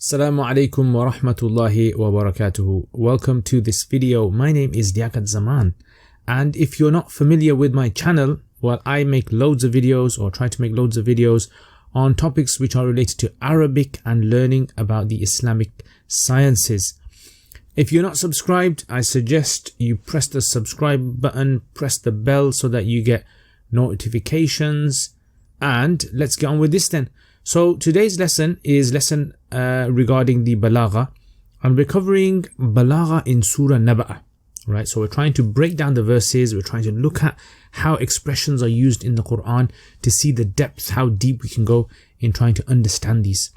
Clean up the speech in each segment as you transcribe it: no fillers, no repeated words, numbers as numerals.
Assalamu alaikum wa rahmatullahi wa barakatuhu. Welcome to this video. My name is Liaqat Zaman, and if you're not familiar with my channel, well, I make loads of videos or try to make loads of videos on topics which are related to Arabic and learning about the Islamic sciences. If you're not subscribed, I suggest you press the subscribe button, press the bell so that you get notifications, and let's get on with this then. So today's lesson is lesson regarding the Balagha, and we're covering Balagha in Surah Naba, right? So we're trying to break down the verses, we're trying to look at how expressions are used in the Quran to see the depth, how deep we can go in trying to understand these.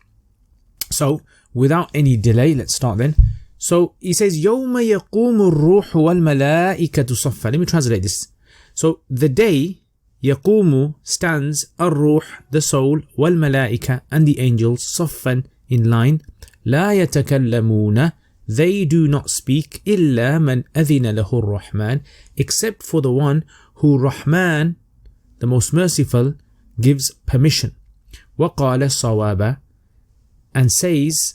So without any delay, let's start then. So he says, يَوْمَ يَقُومُ الرُّوحُ وَالْمَلَائِكَةُ صَفًّا. Let me translate this. So the day, يَقُومُ stands, Ar-Ruh the soul, وَالْمَلَائِكَةُ and the angels, صَفًّا in line, لَا يَتَكَلَّمُونَ they do not speak, إِلَّا مَنْ أَذِنَ لَهُ الرَّحْمَنُ except for the one who Rahman, the most merciful, gives permission. وَقَالَ الصَّوَابَ and says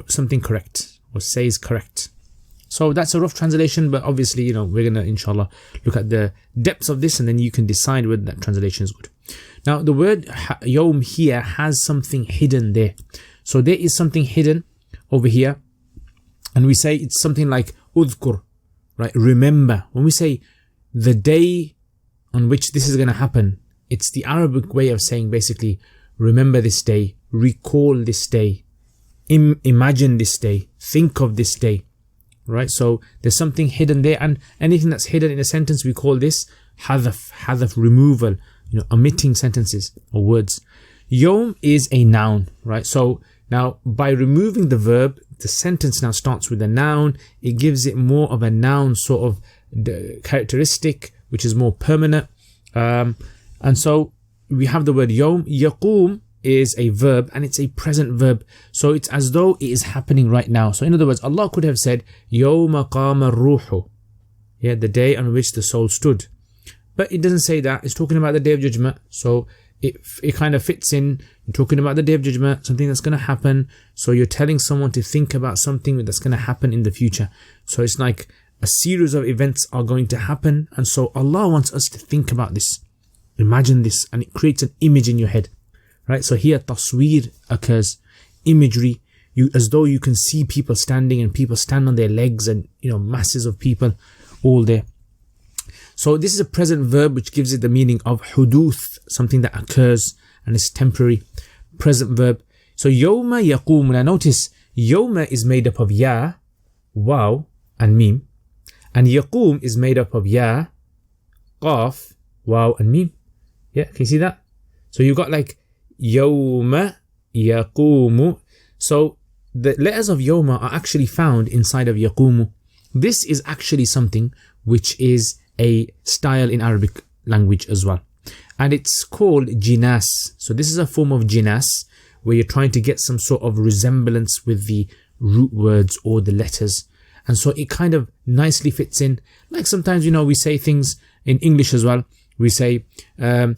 something correct, or says correct. So that's a rough translation, but obviously, we're going to inshallah look at the depths of this and then you can decide whether that translation is good. Now the word yawm here has something hidden there. So there is something hidden over here, and we say it's something like udhkur, right? Remember. When we say the day on which this is going to happen, it's the Arabic way of saying basically remember this day, recall this day, imagine this day, think of this day. Right, so there's something hidden there, and anything that's hidden in a sentence we call this hadaf, removal, omitting sentences or words. Yawm is a noun, right? So now by removing the verb, the sentence now starts with a noun. It gives it more of a noun sort of characteristic, which is more permanent. And so we have the word yawm. Yaqum is a verb, and it's a present verb, so it's as though it is happening right now. So in other words, Allah could have said يَوْمَ قَامَ الرُّوحُ, the day on which the soul stood, but it doesn't say that. It's talking about the day of judgment, so it kind of fits in. You're talking about the day of judgment, something that's going to happen, so you're telling someone to think about something that's going to happen in the future. So it's like a series of events are going to happen, and so Allah wants us to think about this, imagine this, and it creates an image in your head. Right, so here tasweer occurs, imagery, as though you can see people standing, and people stand on their legs, and masses of people all there. So this is a present verb which gives it the meaning of huduth, something that occurs and is temporary. Present verb. So yawma yaqum. Now notice yawma is made up of ya, waw and mim, and yaqum is made up of ya, qaf, waw and mim. Yeah, can you see that? So you've got like Yawma yaqumu. So the letters of Yawma are actually found inside of Yaqumu. This is actually something which is a style in Arabic language as well, and it's called jinas. So this is a form of jinas where you're trying to get some sort of resemblance with the root words or the letters, and so it kind of nicely fits in. Like sometimes we say things in English as well. We say I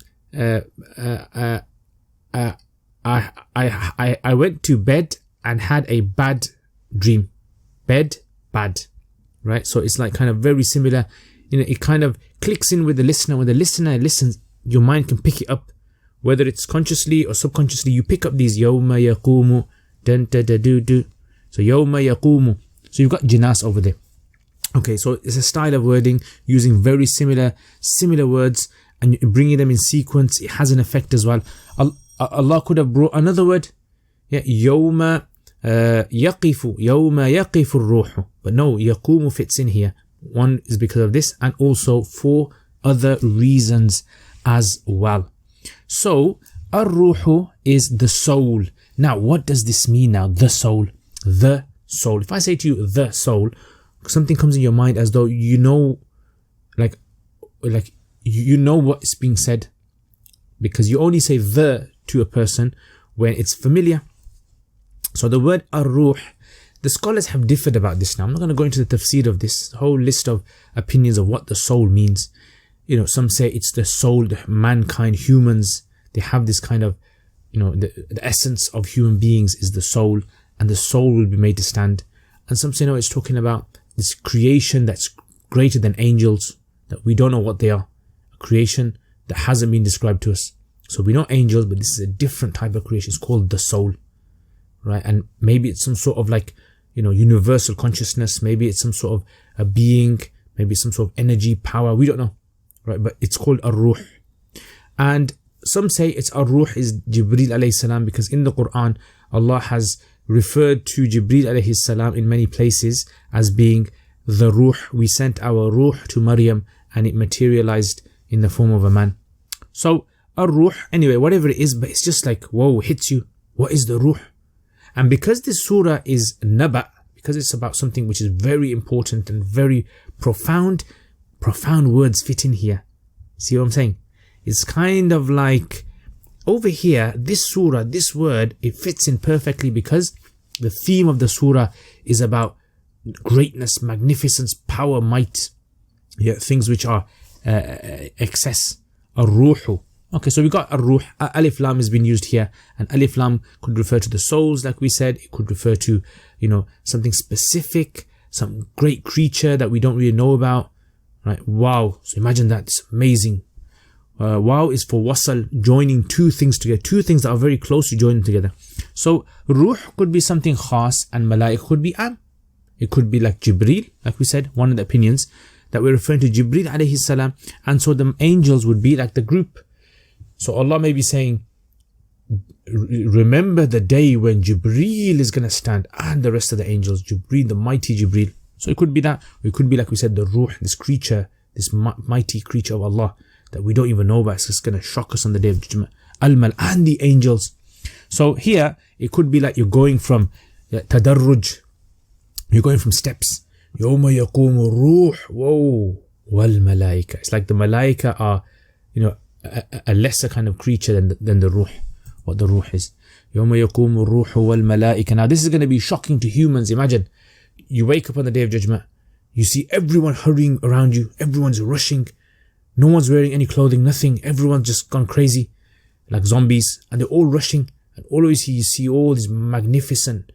went to bed and had a bad dream. Bed, bad, right? So it's like kind of very similar. It kind of clicks in with the listener. When the listener listens, your mind can pick it up, whether it's consciously or subconsciously. You pick up these yawma yaqumu, dun da da do do. So yawma yaqumu. So you've got jinas over there. Okay, so it's a style of wording using very similar words and bringing them in sequence. It has an effect as well. Allah could have brought another word, yawma yaqifu ar-ruh, but no, yaqumu fits in here. One is because of this, and also for other reasons as well. So Ar-Ruh is the soul. Now what does this mean now? The soul. If I say to you the soul, something comes in your mind as though like what is being said, because you only say the to a person when it's familiar. So the word Ar-Ruh, the scholars have differed about this. Now I'm not going to go into the tafsir of this whole list of opinions of what the soul means. Some say it's the soul, the mankind, humans, they have this kind of the essence of human beings is the soul, and the soul will be made to stand. And some say no, it's talking about this creation that's greater than angels, that we don't know what they are, a creation that hasn't been described to us. So we know angels, but this is a different type of creation. It's called the soul, right? And maybe it's some sort of like, universal consciousness. Maybe it's some sort of a being, maybe some sort of energy, power. We don't know, right? But it's called Ar-Ruh. And some say it's Ar-Ruh is Jibreel alayhi salam, because in the Quran, Allah has referred to Jibreel alayhi salam in many places as being the Ruh. We sent our Ruh to Maryam and it materialized in the form of a man. So Ar-Ruh, anyway, whatever it is, but it's just like, whoa, hits you. What is the Ruh? And because this surah is Naba, because it's about something which is very important and very profound words fit in here. See what I'm saying? It's kind of like over here, this surah, this word, it fits in perfectly because the theme of the surah is about greatness, magnificence, power, might. Yeah, things which are excess. Ar-Ruhu. Okay, so we got Ar-Ruh. Alif Lam has been used here, and Alif Lam could refer to the souls, like we said. It could refer to, something specific, some great creature that we don't really know about, right? Wow. So imagine that. It's amazing. Wow is for wasal, joining two things together, two things that are very close to joining together. So Ruh could be something khas, and Malaik could be am. It could be like Jibreel, like we said, one of the opinions that we're referring to Jibreel alayhi salam, and so the angels would be like the group. So Allah may be saying, remember the day when Jibreel is going to stand and the rest of the angels, Jibreel, the mighty Jibreel. So it could be that, or it could be like we said, the Ruh, this creature, this mighty creature of Allah that we don't even know about. It's just going to shock us on the day of judgment. Al-Mal and the angels. So here, it could be like you're going from tadarruj, you're going from steps. Yawma yaqumu ruh, whoa, wal malaika. It's like the malaika are, a lesser kind of creature than the Ruh, what the Ruh is. يَوْمَ يَقُومُ الرُّوحُ وَالْمَلَائِكَةُ. Now this is going to be shocking to humans. Imagine, you wake up on the day of judgment, you see everyone hurrying around you, everyone's rushing, no one's wearing any clothing, nothing, everyone's just gone crazy, like zombies, and they're all rushing, and all you see all these magnificent,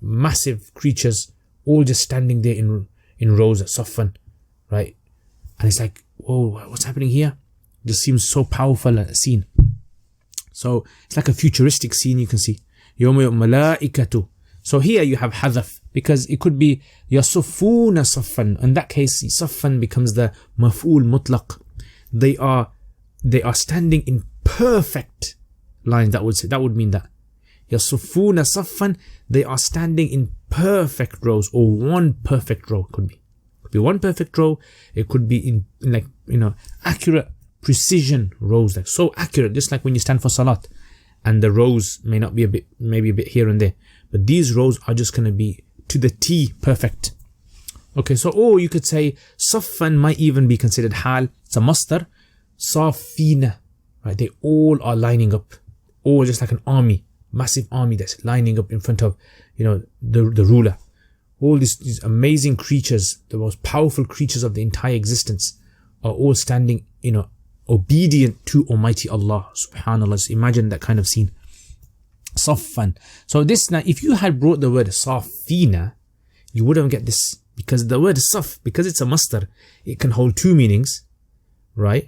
massive creatures, all just standing there in rows at Saffan, right? And it's like, whoa, what's happening here? Just seems so powerful a scene. So it's like a futuristic scene you can see. يَوْمَ مَلَائِكَةُ. So here you have hadaf, because it could be يَصُفُّونَ صَفًّا. In that case, صَفًّا becomes the maf'ul mutlaq. They are standing in perfect lines. That would mean that. يَصُفُّونَ صَفًّا. They are standing in perfect rows, or one perfect row could be. It could be one perfect row. It could be in like, accurate precision rows, like so accurate, just like when you stand for salat and the rows may not be maybe a bit here and there, but these rows are just going to be to the T perfect. Okay, so or you could say saffan might even be considered hal. It's a masdar. Safina, right? They all are lining up, all just like an army, massive army that's lining up in front of the ruler. All these amazing creatures, the most powerful creatures of the entire existence, are all standing obedient to Almighty Allah. Subhanallah. Just imagine that kind of scene. Saffan. So this, now if you had brought the word safina, you wouldn't get this, because the word saf, because it's a masdar, it can hold two meanings, right?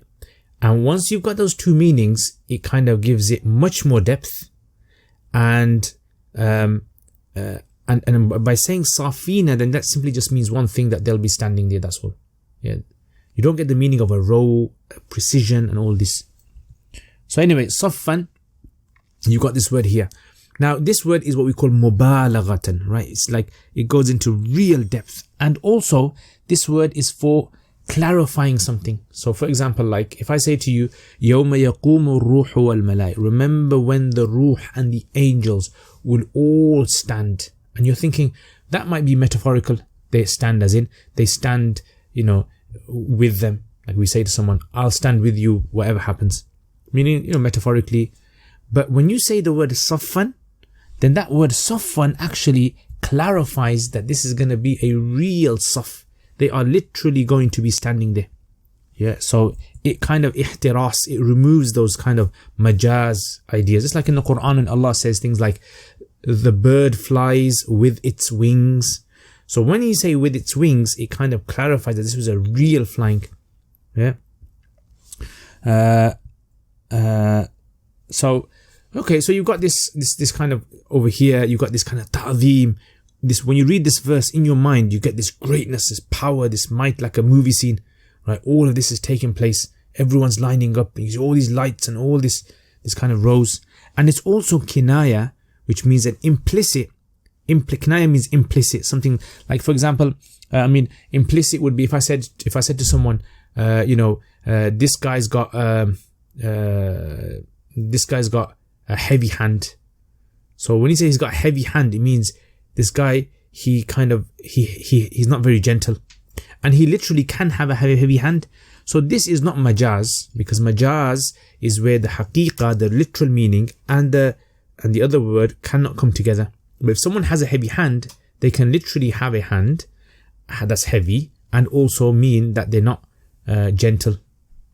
And once you've got those two meanings, it kind of gives it much more depth. And by saying safina, then that simply just means one thing, that they'll be standing there, that's all. Yeah. You don't get the meaning of a row, precision, and all this. So anyway, saffan, you got this word here. Now this word is what we call mubalaghatan, right? It's like it goes into real depth. And also this word is for clarifying something. So for example, like if I say to you, يَوْمَ يَقُومُ الرُّوحُ وَالْمَلَائِكَةُ, remember when the ruh and the angels will all stand. And you're thinking, that might be metaphorical. They stand as in, they stand, with them. Like we say to someone, I'll stand with you whatever happens, meaning metaphorically. But when you say the word saffan, then that word saffan actually clarifies that this is going to be a real saf. They are literally going to be standing there. Yeah, so it kind of ihtiras, it removes those kind of majaz ideas. It's like in the Quran, and Allah says things like the bird flies with its wings. So when you say with its wings, it kind of clarifies that this was a real flying. Yeah. So you've got this kind of over here, you've got this kind of ta'zeem. This, when you read this verse in your mind, you get this greatness, this power, this might, like a movie scene, right? All of this is taking place. Everyone's lining up. You see all these lights and all this kind of rows. And it's also kinaya, which means an implicit. Kinaya means implicit. Something like, for example, implicit would be if I said to someone, this guy's got a heavy hand. So when you say he's got a heavy hand, it means this guy, he's not very gentle, and he literally can have a heavy hand. So this is not majaz, because majaz is where the haqiqah, the literal meaning, and the other word cannot come together. But if someone has a heavy hand, they can literally have a hand that's heavy and also mean that they're not gentle,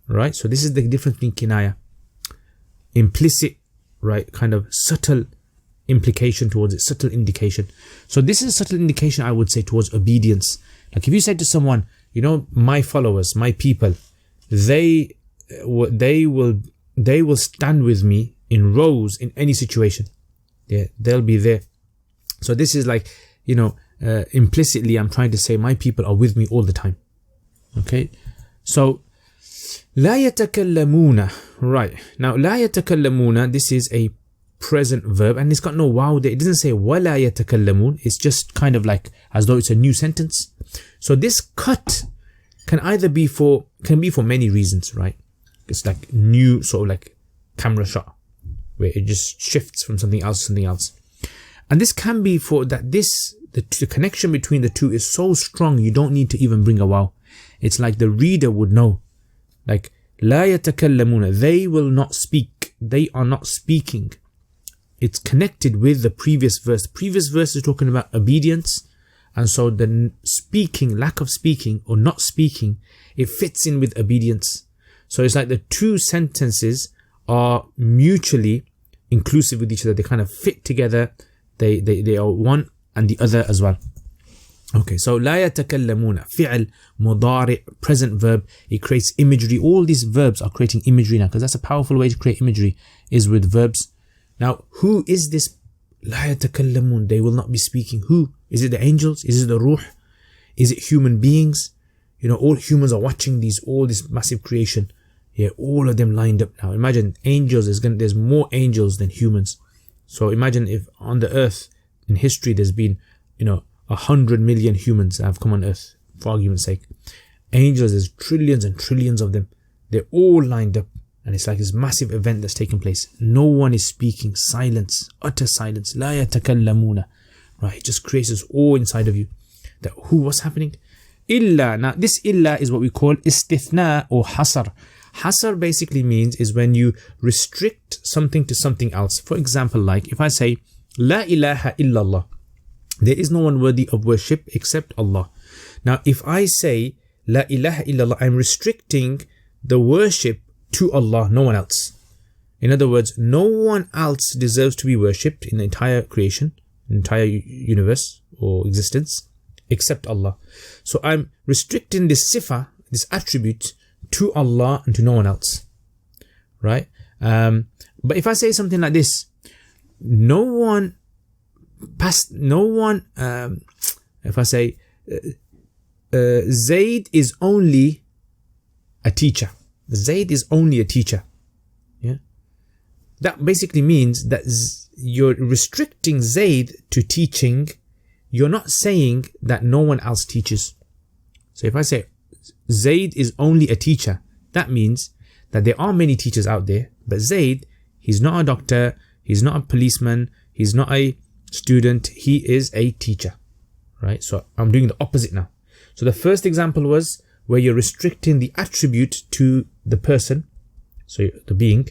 right? So this is the difference between kinaya. Implicit, right, kind of subtle implication towards it, subtle indication. So this is a subtle indication, I would say, towards obedience. Like if you said to someone, my followers, my people, they will stand with me in rows in any situation. Yeah, they'll be there. So this is like, implicitly I'm trying to say my people are with me all the time. Okay, so لا يتكلمون. Right, now لا يتكلمون, this is a present verb and it's got no wow there. It doesn't say ولا يتكلمون. It's just kind of like as though it's a new sentence. So this cut can be for many reasons, right? It's like new, sort of like camera shot where it just shifts from something else to something else. And this can be for that the connection between the two is so strong you don't need to even bring a wow. It's like the reader would know. Like لا يتكلمون, they will not speak, they are not speaking. It's connected with the previous verse. The previous verse is talking about obedience, and so the speaking, lack of speaking or not speaking, it fits in with obedience. So it's like the two sentences are mutually inclusive with each other. They kind of fit together. They are one and the other as well. Okay, so لا يتكلمون, فعل, مضارع, present verb. It creates imagery. All these verbs are creating imagery now, because that's a powerful way to create imagery, is with verbs. Now, who is this لا يتكلمون? They will not be speaking. Who? Is it the angels? Is it the Ruh? Is it human beings? All humans are watching all this massive creation. Yeah, all of them lined up now. Imagine angels, there's more angels than humans. So imagine if on the earth in history there's been 100 million humans that have come on earth, for argument's sake. Angels, there's trillions and trillions of them. They're all lined up, and it's like this massive event that's taking place. No one is speaking. Silence, utter silence. لا يتكلمون. Right, it just creates this awe inside of you. That what's happening? Illa. Now this illa is what we call istithna or hasar. Hasar basically means is when you restrict something to something else. For example, like if I say La ilaha illallah, there is no one worthy of worship except Allah. Now if I say La ilaha illallah, I'm restricting the worship to Allah, no one else. In other words, no one else deserves to be worshipped in the entire creation, entire universe or existence, except Allah. So I'm restricting this sifa, this attribute, to Allah and to no one else, right? But if I say something like this, if I say Zaid is only a teacher. Zaid is only a teacher. Yeah, that basically means that you're restricting Zaid to teaching. You're not saying that no one else teaches. So if I say Zaid is only a teacher, that means that there are many teachers out there, but Zaid, he's not a doctor, he's not a policeman, he's not a student, he is a teacher, right? So I'm doing the opposite now. So the first example was where you're restricting the attribute to the person, so the being,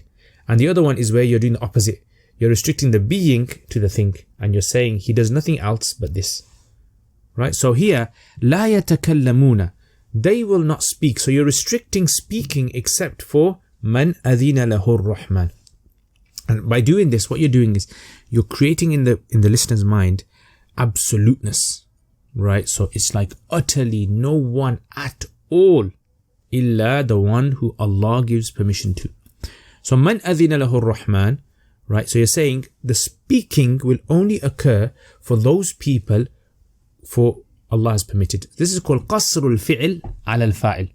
and the other one is where you're doing the opposite. You're restricting the being to the thing, and you're saying he does nothing else but this, right? So here, لا يتكلمون, they will not speak. So you're restricting speaking except for man adhina lahu ar-Rahman. And by doing this, what you're doing is you're creating in the listener's mind absoluteness, right? So it's like utterly no one at all, illa the one who Allah gives permission to. So man adhina lahu ar-Rahman, right? So you're saying the speaking will only occur for those people for Allah has permitted. This is called qasrul fi'l ala al-fa'il.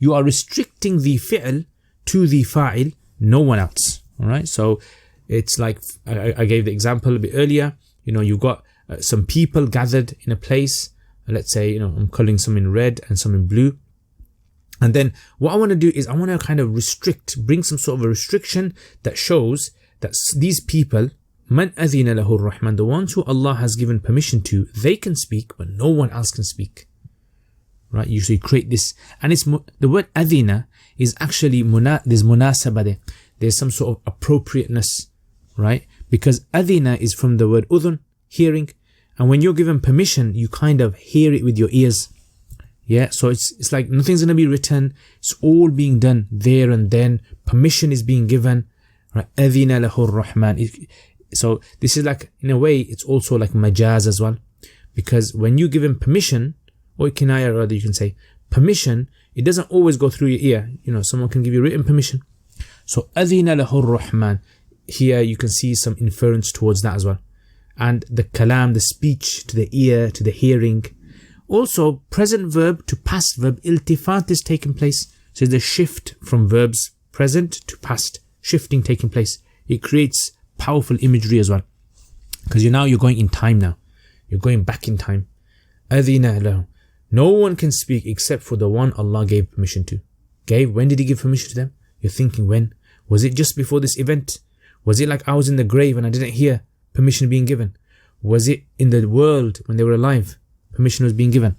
You are restricting the fi'l to the fa'il, no one else. All right. So it's like I gave the example a bit earlier. You've got some people gathered in a place. Let's say, I'm coloring some in red and some in blue. And then what I want to do is I want to kind of bring some sort of a restriction that shows that these people, man adhina lahu ar-Rahman, the ones who Allah has given permission to, they can speak, but no one else can speak. Right? You usually create this, and it's the word adhina is actually there's munasaba there. There's some sort of appropriateness, right? Because adhina is from the word udhun, hearing, and when you're given permission, you kind of hear it with your ears. Yeah, so it's like nothing's going to be written. It's all being done there and then. Permission is being given. Right? Adhina lahu ar-Rahman. So this is like, in a way, it's also like majaz as well. Because when you give him permission, or kinaya rather you can say, permission, it doesn't always go through your ear. Someone can give you written permission. So adhina lahu ar-Rahman. Here you can see some inference towards that as well. And the kalam, the speech to the ear, to the hearing. Also, present verb to past verb, iltifat is taking place. So the shift from verbs present to past, shifting taking place. It creates powerful imagery as well. Because you're going in time now. You're going back in time. Adhina lahu. No one can speak except for the one Allah gave permission to. When did He give permission to them? You're thinking when? Was it just before this event? Was it like I was in the grave and I didn't hear permission being given? Was it in the world when they were alive? Permission was being given.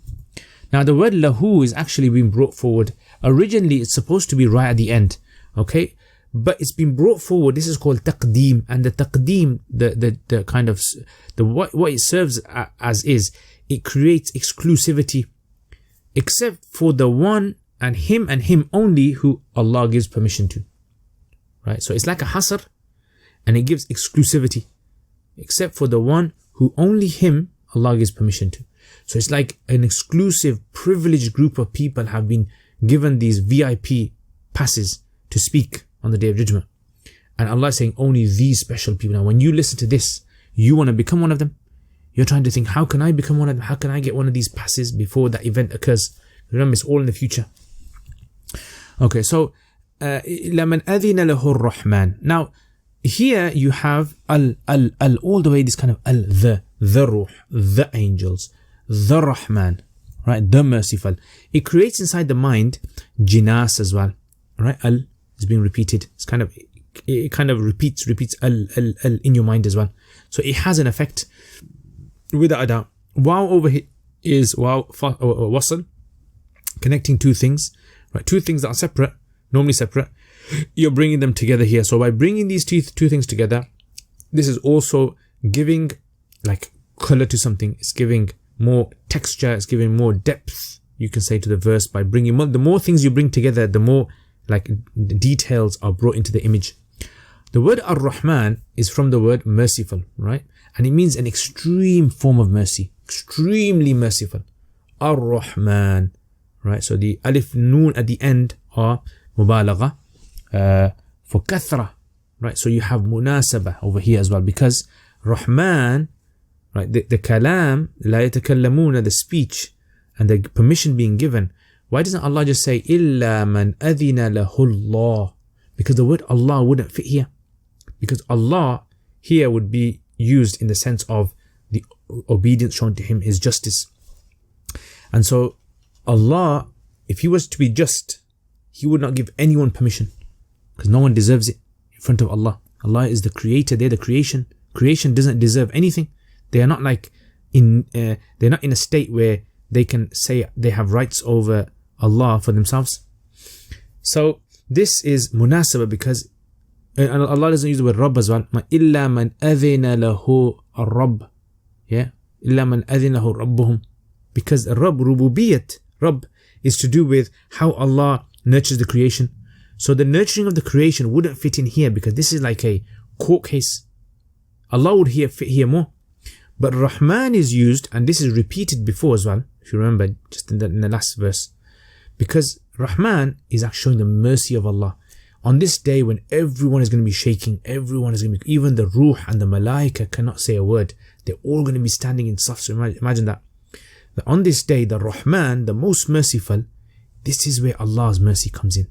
Now the word lahu is actually being brought forward. Originally it's supposed to be right at the end, okay? But it's been brought forward. This is called taqdeem, and the taqdeem, the kind of what it serves as is, it creates exclusivity, except for the one and him only who Allah gives permission to. Right? So it's like a hasr, and it gives exclusivity, except for the one who only him Allah gives permission to. So it's like an exclusive, privileged group of people have been given these VIP passes to speak on the Day of Judgment. And Allah is saying only these special people. Now when you listen to this, you want to become one of them. You're trying to think, how can I become one of them? How can I get one of these passes before that event occurs? Remember, it's all in the future. Okay, so لَمَنْ أَذِنَ لَهُ الرَّحْمَنِ. Now here you have al all the way, this kind of the Ruh, the angels, the Rahman, right? The merciful. It creates inside the mind jinas as well, right? Al is being repeated. It kind of repeats al in your mind as well. So it has an effect without a doubt. Waw over here is waw wasl, connecting two things, right? Two things that are separate, normally separate. You're bringing them together here. So by bringing these two things together, this is also giving like color to something. It's giving more texture. It's giving more depth, you can say, to the verse. By bringing the more things you bring together, the more like details are brought into the image. The word Ar-Rahman is from the word merciful, right? And it means an extreme form of mercy, extremely merciful. Ar-Rahman, right? So the alif noon at the end are Mubalagha for kathra, right? So you have munasaba over here as well, because Rahman, right? The kalam, la yatakallamuna, the speech and the permission being given. Why doesn't Allah just say illa man adhina lahu Allah? Because the word Allah wouldn't fit here. Because Allah here would be used in the sense of the obedience shown to Him, His justice. And so Allah, if He was to be just, He would not give anyone permission, because no one deserves it in front of Allah. Allah is the creator, they're the creation. Creation doesn't deserve anything. They are not like they're not in a state where they can say they have rights over Allah for themselves. So this is munasaba, because and Allah doesn't use the word Rabb as well. إِلَّا مَنْ أَذِنَ لَهُ الرَّبِّ. Yeah? إِلَّا مَنْ أَذِنَ لَهُ رَبُّهُم. Because Rabb, Rububiyyat, Rabb, is to do with how Allah nurtures the creation. So the nurturing of the creation wouldn't fit in here, because this is like a court case. Allah would fit here more. But Rahman is used, and this is repeated before as well, if you remember, just in the last verse. Because Rahman is actually showing the mercy of Allah. On this day when everyone is going to be shaking, everyone is going to be, even the Ruh and the Malaika cannot say a word. They're all going to be standing in saf. So imagine that. But on this day, the Rahman, the most merciful, this is where Allah's mercy comes in.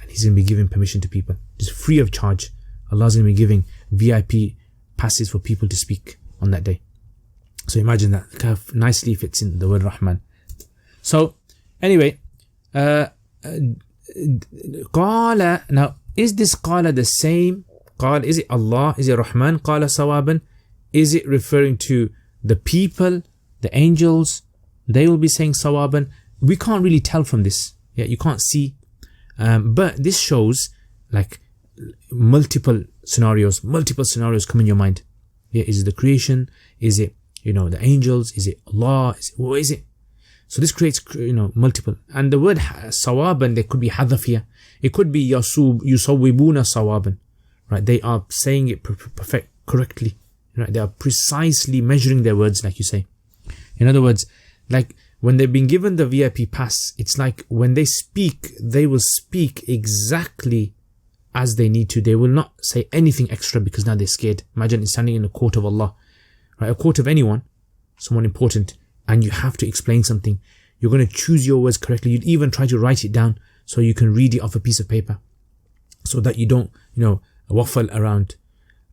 And He's going to be giving permission to people. Just free of charge. Allah's going to be giving VIP passes for people to speak on that day. So imagine that. Kind of nicely fits in the word Rahman. So anyway, Qala, now is this Qala the same? Qala, is it Allah? Is it Rahman? Qala sawaban? Is it referring to the people, the angels? They will be saying sawaban. We can't really tell from this. Yeah, you can't see. But this shows like multiple scenarios come in your mind. Yeah, is it the creation? Is it, the angels? Is it Allah? What is it? So this creates, multiple. And the word sawaban, there could be hadaf here. It could be yusawwibuna sawaban. Right? They are saying it correctly. Right? They are precisely measuring their words, like you say. In other words, like when they've been given the VIP pass, it's like when they speak, they will speak exactly as they need to. They will not say anything extra because now they're scared. Imagine standing in a court of Allah, right? A court of anyone, someone important, and you have to explain something. You're going to choose your words correctly. You'd even try to write it down so you can read it off a piece of paper so that you don't, waffle around.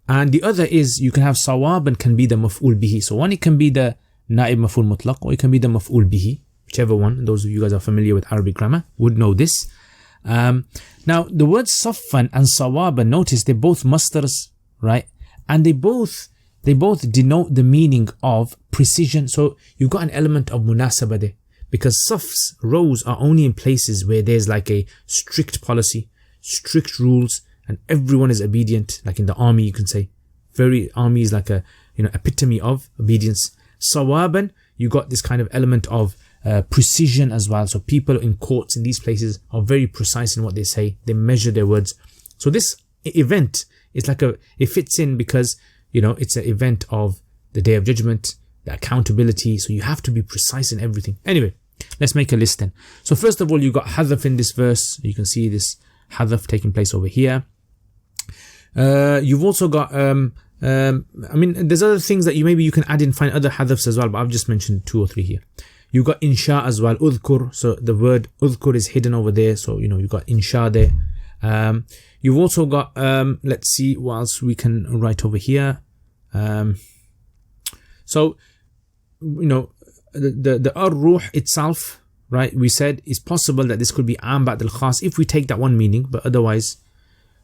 And the other is you can have sawab and can be the maf'ul bihi. So one, it can be the na'ib maf'ul mutlaq, or it can be the maf'ul bihi, whichever one. Those of you guys are familiar with Arabic grammar would know this. Now the words saffan and sawaban, notice they're both masters, right? And they both denote the meaning of precision. So you've got an element of munasabah there, because safs, rows, are only in places where there's like a strict policy, strict rules, and everyone is obedient. Like in the army, you can say, army is like a epitome of obedience. Sawaban, you got this kind of element of precision as well. So people in courts in these places are very precise in what they say. They measure their words. So this event is like it fits in because it's an event of the Day of Judgment, the accountability. So you have to be precise in everything. Anyway, let's make a list then. So first of all, you got hadaf in this verse. You can see this hadaf taking place over here. You've also got there's other things that you can add in, find other hadafs as well, but I've just mentioned 2 or 3 here. You've got insha as well, udhkur. So the word udhkur is hidden over there. So you've got insha there. You've also got let's see what else we can write over here. So the Ar-Ruh itself, right? We said it's possible that this could be am ba'd al-khas if we take that one meaning, but otherwise.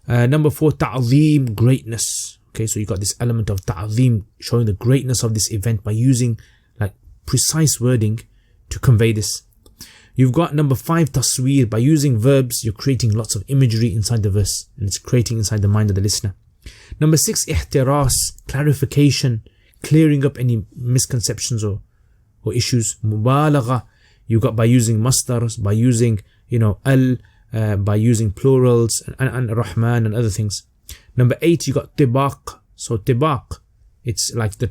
Number 4, ta'zeem, greatness. Okay, so you got this element of ta'zeem, showing the greatness of this event by using like precise wording to convey this. You've got number 5, tasweer. By using verbs, you're creating lots of imagery inside the verse, and it's creating inside the mind of the listener. Number 6, ihtiras, clarification, clearing up any misconceptions or issues. Mubalagha, you got by using masdars, by using by using plurals and Rahman and other things. Number 8, you got tibaq. So tibaq, it's like the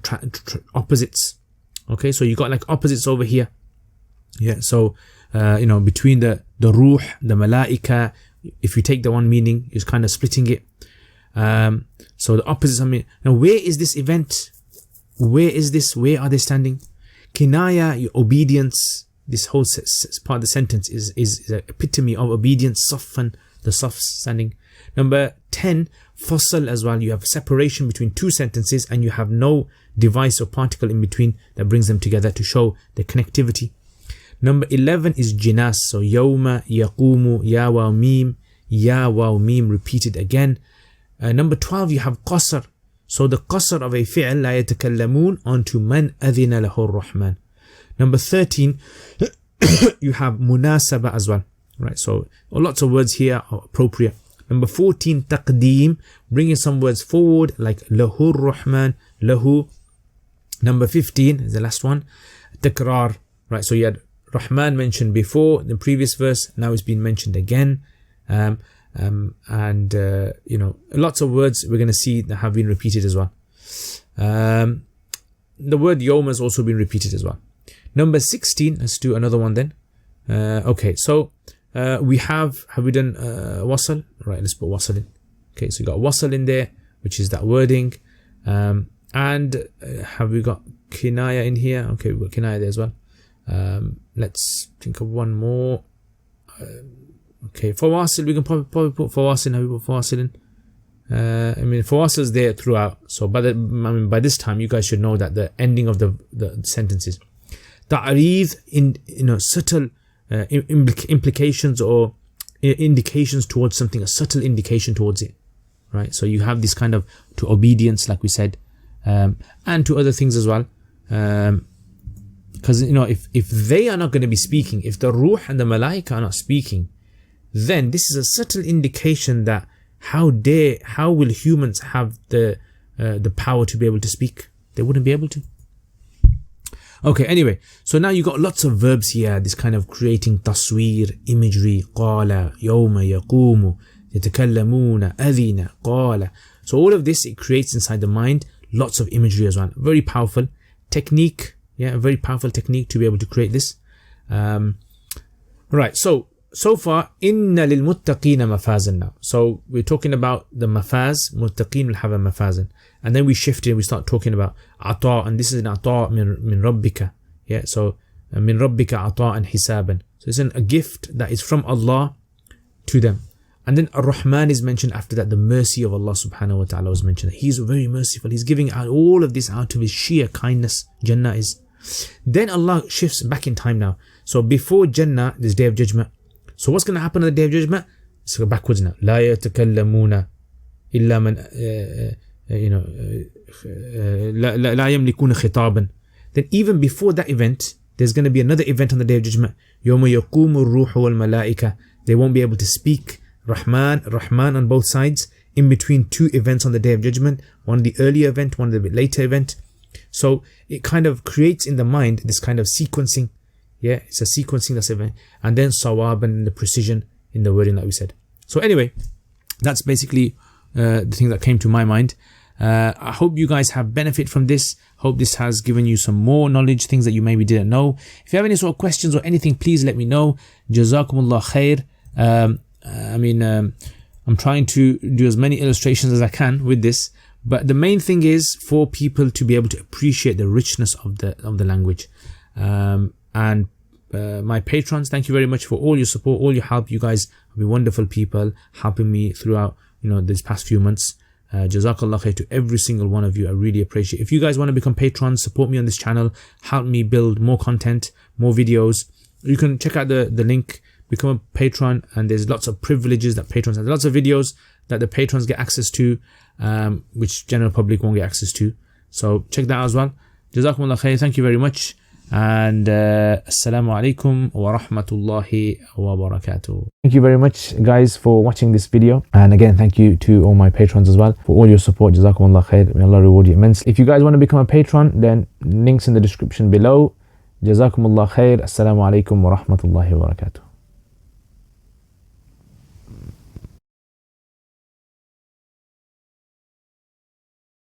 opposites. Okay, so you got like opposites over here. Yeah, so between the ruh, the malaika, if you take the one meaning, it's kind of splitting it. So the opposites. Now where is this event? Where is this? Where are they standing? Kinaya, your obedience. This whole part of the sentence is an epitome of obedience. Saffan, the safs standing. Number 10, fasl as well. You have separation between 2 sentences and you have no device or particle in between that brings them together to show the connectivity. Number 11 is jinas. So yawma, yaqumu, ya waw mim repeated again. Number 12, you have qasr. So the qasr of a fi'l, la yatakallamun, onto man adhina lahu ar-Rahman. Number 13, you have munasaba as well, right? So lots of words here are appropriate. Number 14, taqdeem, bringing some words forward like lahu rahman, lahu. Number 15 is the last one, takrar, right? So you had Rahman mentioned before in the previous verse, now it's been mentioned again. Lots of words we're going to see that have been repeated as well. The word yawm has also been repeated as well. Number 16, let's do another one then. Okay, so we have we done wasl? Right, let's put wasl in. Okay, so we got wasl in there, which is that wording. And have we got kinaya in here? Okay, we've got kinaya there as well. Let's think of one more. Okay, fawasil, we can probably put fawasil. Have we put fawasil in? I mean, fawasil is there throughout. So by this time, you guys should know that the ending of the sentences. Ta'reed, in subtle implications or indications towards something, a subtle indication towards it, right? So you have this kind of to obedience, like we said, and to other things as well, because if they are not going to be speaking, if the ruh and the malaika are not speaking, then this is a subtle indication that how will humans have the power to be able to speak? They wouldn't be able to. Okay, anyway, so now you got lots of verbs here, this kind of creating tasweer, imagery, qala, yawma, yaqumu, yatakallamuna, adhina, qala. So all of this, it creates inside the mind lots of imagery as well. Very powerful technique, a very powerful technique to be able to create this. Right, so far, inna lil muttaqina mafazan now. So we're talking about the mafaz, muttaqin will have a mafazan. And then we shift it, we start talking about ata, and this is an ata min rabbika. Yeah, so min rabbika ata and hisaban. So it's a gift that is from Allah to them. And then Ar-Rahman is mentioned after that. The mercy of Allah subhanahu wa ta'ala was mentioned. He's very merciful. He's giving out all of this out of his sheer kindness. Jannah is. Then Allah shifts back in time now. So before Jannah, this Day of Judgment. So what's going to happen on the Day of Judgment? Let's go backwards now. لا يتكلمون إلا من لا يملكون خطابا. Then even before that event, there's going to be another event on the Day of Judgment. يوم يقوم الروح والملائكة. They won't be able to speak. Rahman on both sides, in between two events on the Day of Judgment, one the earlier event, one the later event. So it kind of creates in the mind this kind of sequencing. Yeah, it's a sequencing that's event, and then sawab and the precision in the wording that we said. So anyway, that's basically the thing that came to my mind. I hope you guys have benefit from this. Hope this has given you some more knowledge, things that you maybe didn't know. If you have any sort of questions or anything, please let me know. Jazakumullah khair. I'm trying to do as many illustrations as I can with this, but the main thing is for people to be able to appreciate the richness of the language. And my patrons, thank you very much for all your support, all your help. You guys have been wonderful people, helping me throughout these past few months. Jazakallah khair to every single one of you. I really appreciate it. If you guys want to become patrons, support me on this channel, help me build more content, more videos, you can check out the link, become a patron, and there's lots of privileges that patrons have, lots of videos that the patrons get access to, which general public won't get access to. So check that out as well. Jazakumullah khair. Thank you very much. And assalamu alaikum wa rahmatullahi wa barakatuh. Thank you very much guys for watching this video, and again thank you to all my patrons as well for all your support. Jazakumullah khair. May Allah reward you immensely. If you guys want to become a patron, then links in the description below. Jazakumullah khair. Assalamu alaikum wa rahmatullahi wa barakatuh.